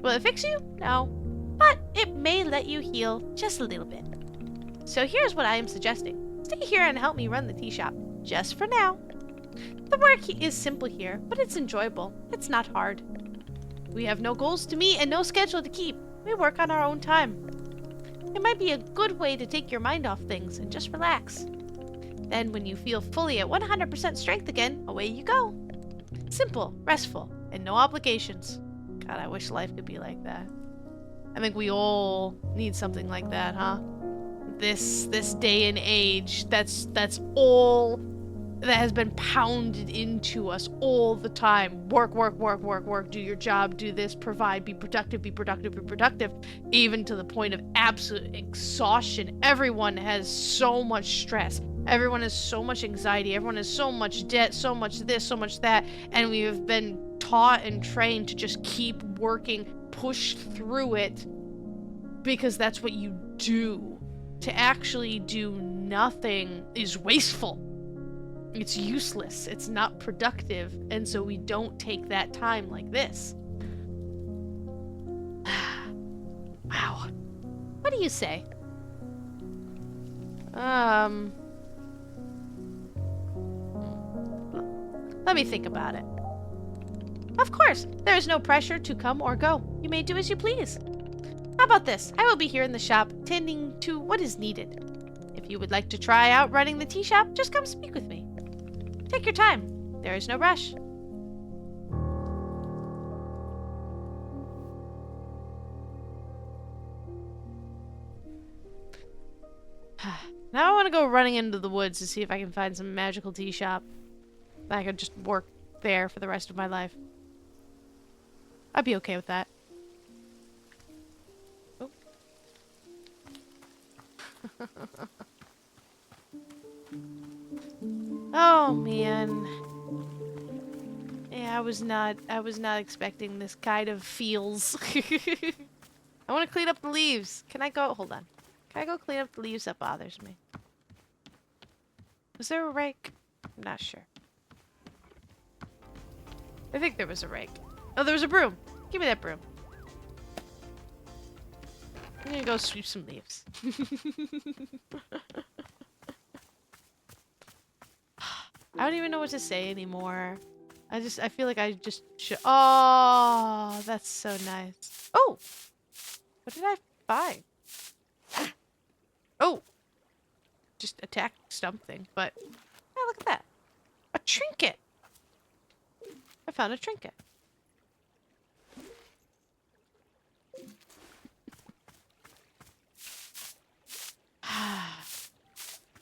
Speaker 1: Will it fix you? No. But it may let you heal just a little bit. So here's what I am suggesting. Stay here and help me run the tea shop, just for now. The work is simple here, but it's enjoyable. It's not hard. We have no goals to meet and no schedule to keep. We work on our own time. It might be a good way to take your mind off things and just relax. Then when you feel fully at 100% strength again, away you go. Simple, restful, and no obligations. God, I wish life could be like that. I think we all need something like that, huh? This day and age, that's all that has been pounded into us all the time. Work, work, work, work, work, do your job, do this, provide, be productive, be productive, be productive, even to the point of absolute exhaustion. Everyone has so much stress. Everyone has so much anxiety. Everyone has so much debt, so much this, so much that, and we have been taught and trained to just keep working, push through it, because that's what you do. To actually do nothing is wasteful. It's useless. It's not productive. And so we don't take that time like this. Wow. What do you say? Let me think about it. Of course, there is no pressure to come or go. You may do as you please. How about this? I will be here in the shop, tending to what is needed. If you would like to try out running the tea shop, just come speak with me. Take your time. There is no rush. Now I want to go running into the woods to see if I can find some magical tea shop. I could just work there for the rest of my life. I'd be okay with that. Oh. Oh man. Yeah, I was not expecting this kind of feels. I want to clean up the leaves. Can I go? Hold on. Can I go clean up the leaves? That bothers me. Was there a rake? I'm not sure. I think there was a rake. Oh, there was a broom. Give me that broom. I'm gonna go sweep some leaves. I don't even know what to say anymore. I feel like I just should. Oh, that's so nice. Oh! What did I find? Oh! Just attack stump thing, but yeah, look at that. A trinket! I found a trinket.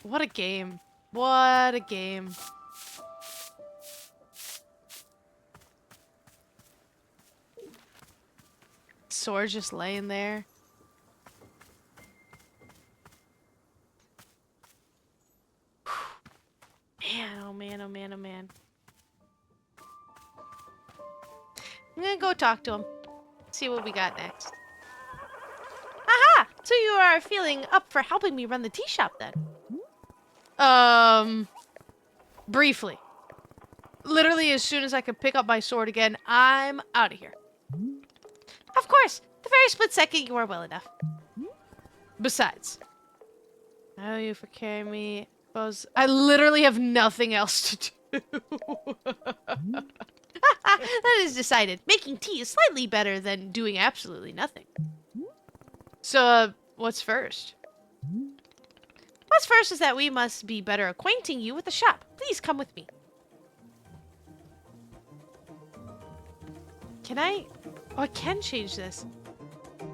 Speaker 1: What a game. What a game. Sword just laying there. Man, oh man, oh man, oh man. I'm gonna go talk to him. See what we got next. Aha! So you are feeling up for helping me run the tea shop then? Briefly. Literally as soon as I could pick up my sword again, I'm out of here. Of course, the very split second you are well enough. Besides, I owe you for carrying me. I literally have nothing else to do. That is decided. Making tea is slightly better than doing absolutely nothing. So, what's first? What's first is that we must be better acquainting you with the shop. Please come with me. Can I? Oh, I can change this.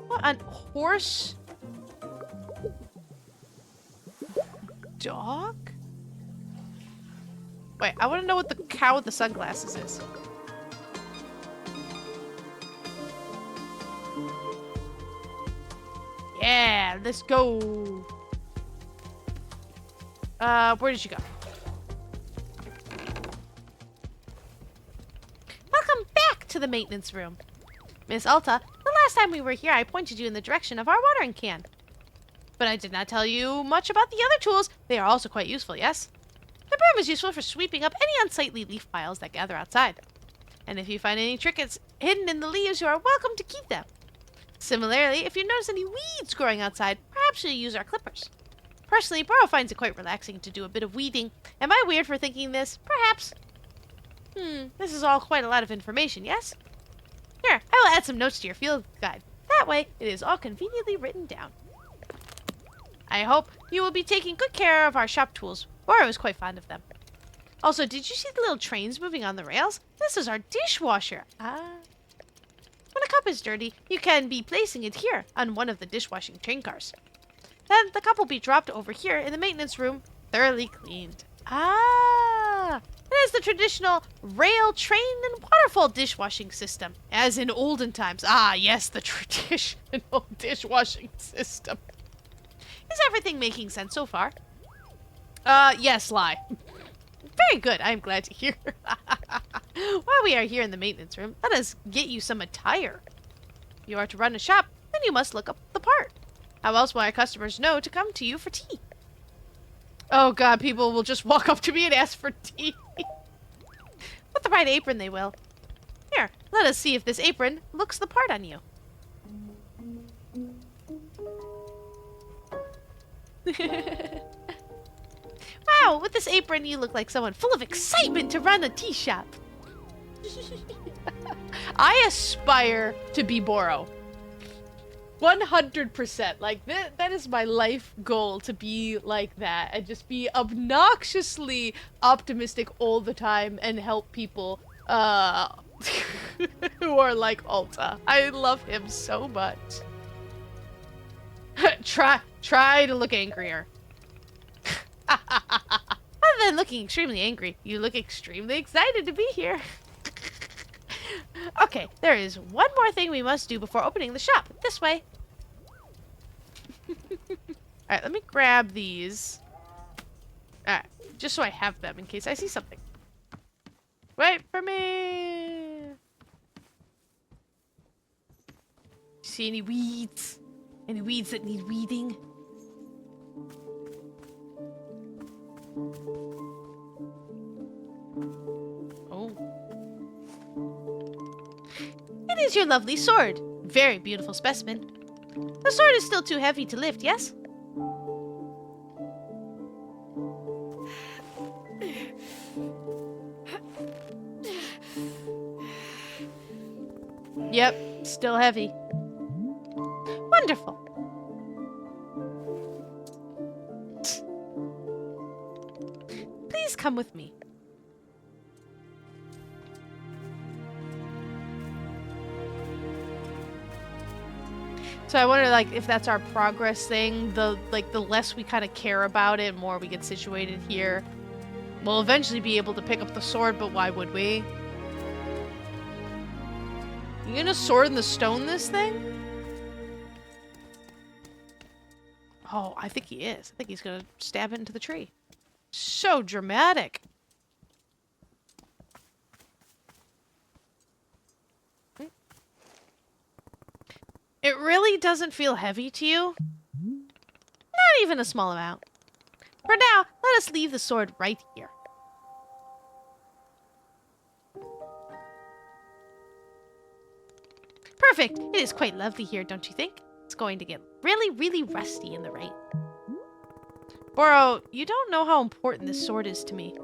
Speaker 1: What on horse? Dog? Wait, I want to know what the cow with the sunglasses is. Yeah, let's go. Where did you go? Welcome back to the maintenance room. Miss Alta, the last time we were here, I pointed you in the direction of our watering can. But I did not tell you much about the other tools. They are also quite useful, yes? The broom is useful for sweeping up any unsightly leaf piles that gather outside. And if you find any trinkets hidden in the leaves, you are welcome to keep them. Similarly, if you notice any weeds growing outside, perhaps you'll use our clippers. Personally, Burrow finds it quite relaxing to do a bit of weeding. Am I weird for thinking this? Perhaps. This is all quite a lot of information, yes? Here, I will add some notes to your field guide. That way, it is all conveniently written down. I hope you will be taking good care of our shop tools. Burrow is quite fond of them. Also, did you see the little trains moving on the rails? This is our dishwasher. When a cup is dirty, you can be placing it here on one of the dishwashing train cars. Then the cup will be dropped over here in the maintenance room, thoroughly cleaned. It is the traditional rail, train, and waterfall dishwashing system, as in olden times. Yes, the traditional dishwashing system. Is everything making sense so far? Yes, Lie. Very good, I am glad to hear. While we are here in the maintenance room, let us get you some attire. If you are to run a shop, then you must look up the part. How else will our customers know to come to you for tea? Oh god, people will just walk up to me and ask for tea. With the right apron, they will. Here, let us see if this apron looks the part on you. Wow, with this apron, you look like someone full of excitement to run a tea shop. I aspire to be Boro. 100%. Like, that is my life goal, to be like that and just be obnoxiously optimistic all the time and help people who are like Alta. I love him so much. Try to look angrier. Other than looking extremely angry, you look extremely excited to be here. Okay, there is one more thing we must do before opening the shop. This way. Alright, let me grab these. Alright, just so I have them in case I see something. Wait for me! See any weeds? Any weeds that need weeding? Oh. It is your lovely sword. Very beautiful specimen. The sword is still too heavy to lift, yes? Yep, still heavy. Wonderful. Please come with me. So I wonder, like, if that's our progress thing, the less we kind of care about it, more we get situated here. We'll eventually be able to pick up the sword, but why would we? You gonna sword in the stone this thing? Oh, I think he is. I think he's gonna stab it into the tree. So dramatic. It really doesn't feel heavy to you? Not even a small amount. For now, let us leave the sword right here. Perfect! It is quite lovely here, don't you think? It's going to get really, really rusty in the rain. Boro, you don't know how important this sword is to me.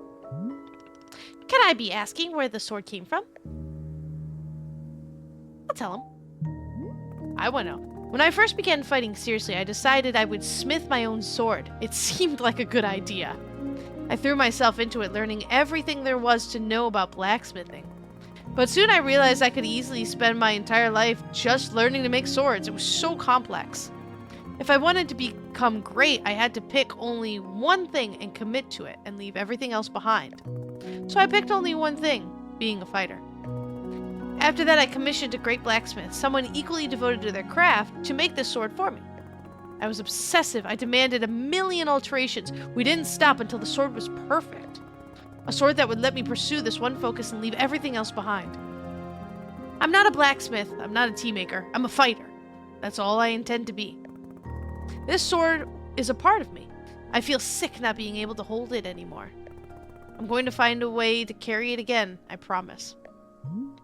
Speaker 1: Can I be asking where the sword came from? I'll tell him. I want to know. When I first began fighting seriously, I decided I would smith my own sword. It seemed like a good idea. I threw myself into it, learning everything there was to know about blacksmithing. But soon I realized I could easily spend my entire life just learning to make swords. It was so complex. If I wanted to become great, I had to pick only one thing and commit to it and leave everything else behind. So I picked only one thing, being a fighter. After that, I commissioned a great blacksmith, someone equally devoted to their craft, to make this sword for me. I was obsessive. I demanded 1,000,000 alterations. We didn't stop until the sword was perfect. A sword that would let me pursue this one focus and leave everything else behind. I'm not a blacksmith. I'm not a tea maker. I'm a fighter. That's all I intend to be. This sword is a part of me. I feel sick not being able to hold it anymore. I'm going to find a way to carry it again, I promise.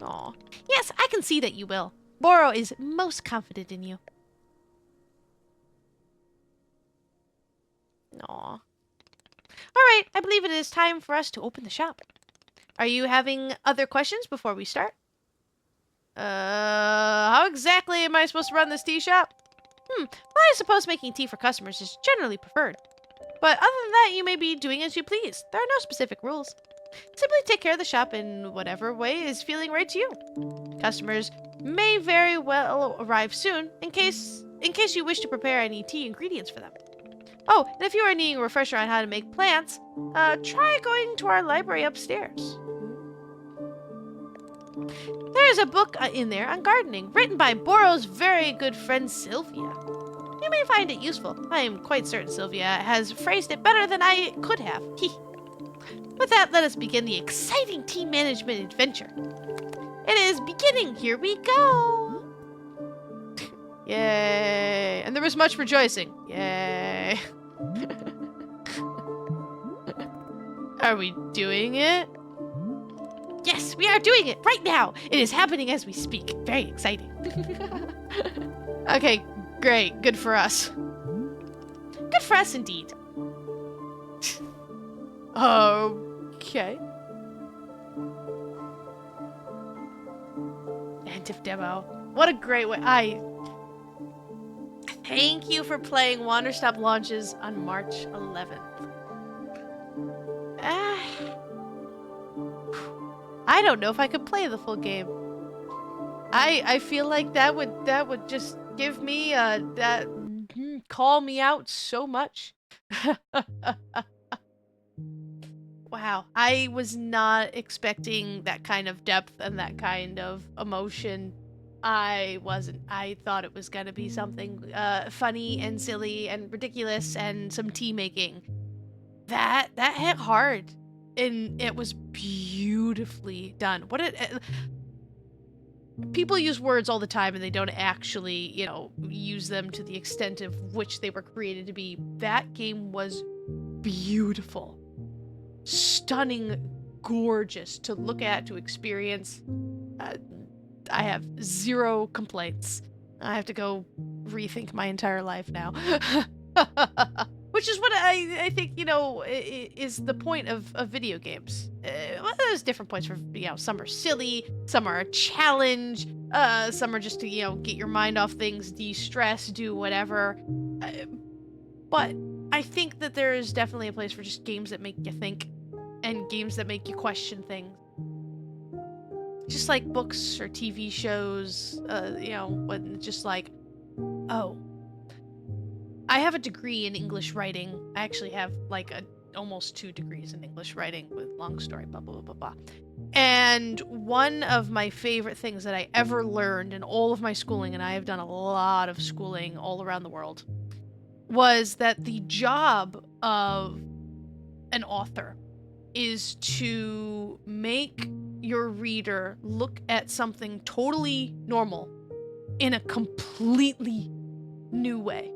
Speaker 1: Aw. Yes, I can see that you will. Boro is most confident in you. Aw. Alright, I believe it is time for us to open the shop. Are you having other questions before we start? How exactly am I supposed to run this tea shop? Well, I suppose making tea for customers is generally preferred. But other than that, you may be doing as you please. There are no specific rules. Simply take care of the shop in whatever way is feeling right to you. Customers may very well arrive soon, in case you wish to prepare any tea ingredients for them. Oh, and if you are needing a refresher on how to make plants, try going to our library upstairs. There is a book in there on gardening, written by Boro's very good friend Sylvia. You may find it useful. I am quite certain Sylvia has phrased it better than I could have. With that, let us begin the exciting tea management adventure. It is beginning. Here we go. Yay. And there was much rejoicing. Yay. Are we doing it? Yes, we are doing it right now. It is happening as we speak. Very exciting. Okay, great. Good for us. Good for us indeed. Okay. End of demo. What a great way. Thank you for playing. Wanderstop launches on March 11th. I don't know if I could play the full game. I feel like that would just give me call me out so much. Wow, I was not expecting that kind of depth and that kind of emotion. I wasn't. I thought it was gonna be something funny and silly and ridiculous and some tea making. That hit hard, and it was beautifully done. People use words all the time and they don't actually, use them to the extent of which they were created to be. That game was beautiful, stunning, gorgeous to look at, to experience. I have zero complaints. I have to go rethink my entire life now. Which is what I think, is the point of video games. Well, there's different points for, some are silly, some are a challenge, some are just to, get your mind off things, de-stress, do whatever. But I think that there is definitely a place for just games that make you think and games that make you question things. Just like books or TV shows, when just like, oh, I have a degree in English writing. I actually have like almost 2 degrees in English writing with long story, blah, blah, blah, blah, blah. And one of my favorite things that I ever learned in all of my schooling, and I have done a lot of schooling all around the world, was that the job of an author is to make your reader look at something totally normal in a completely new way.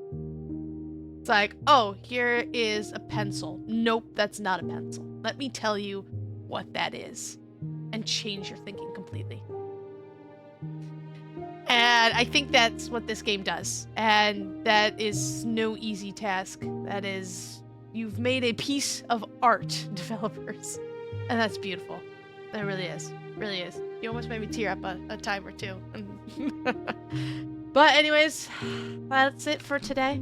Speaker 1: It's like, oh, here is a pencil. Nope, that's not a pencil. Let me tell you what that is. And change your thinking completely. And I think that's what this game does. And that is no easy task. That is, you've made a piece of art, developers. And that's beautiful. That really is. Really is. You almost made me tear up a time or two. But anyways, that's it for today.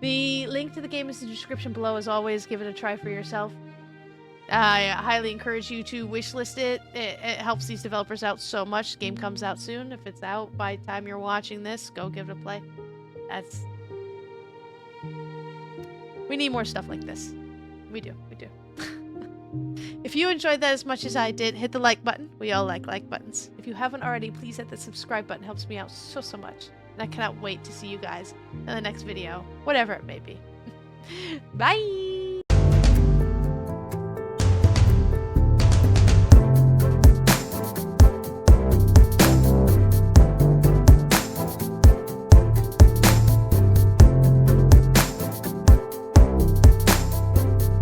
Speaker 1: The link to the game is in the description below. As always, give it a try for yourself. I highly encourage you to wishlist it. It helps these developers out so much. The game comes out soon. If it's out by the time you're watching this, go give it a play. We need more stuff like this. We do. If you enjoyed that as much as I did, hit the like button. We all like buttons. If you haven't already, please hit the subscribe button. It helps me out so much. And I cannot wait to see you guys in the next video, whatever it may be. Bye!